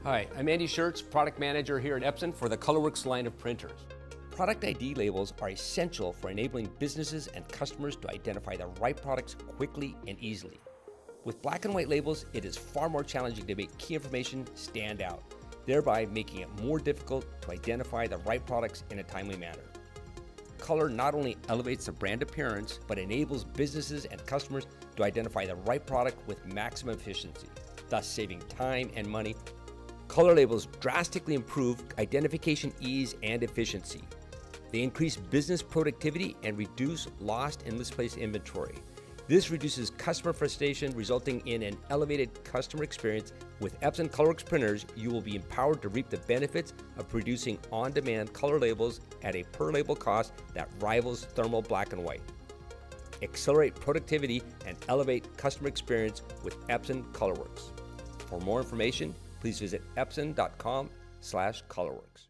Hi, I'm Andy Schertz, Product Manager here at Epson for the ColorWorks line of printers. Product ID labels are essential for enabling businesses and customers to identify the right products quickly and easily. With black and white labels, it is far more challenging to make key information stand out, thereby making it more difficult to identify the right products in a timely manner. Color not only elevates the brand appearance, but enables businesses and customers to identify the right product with maximum efficiency, thus saving time and money. Color labels drastically improve identification ease and efficiency. They increase business productivity and reduce lost and misplaced inventory. This reduces customer frustration, resulting in an elevated customer experience. With Epson ColorWorks printers, you will be empowered to reap the benefits of producing on-demand color labels at a per-label cost that rivals thermal black and white. Accelerate productivity and elevate customer experience with Epson ColorWorks. For more information, please visit epson.com/colorworks.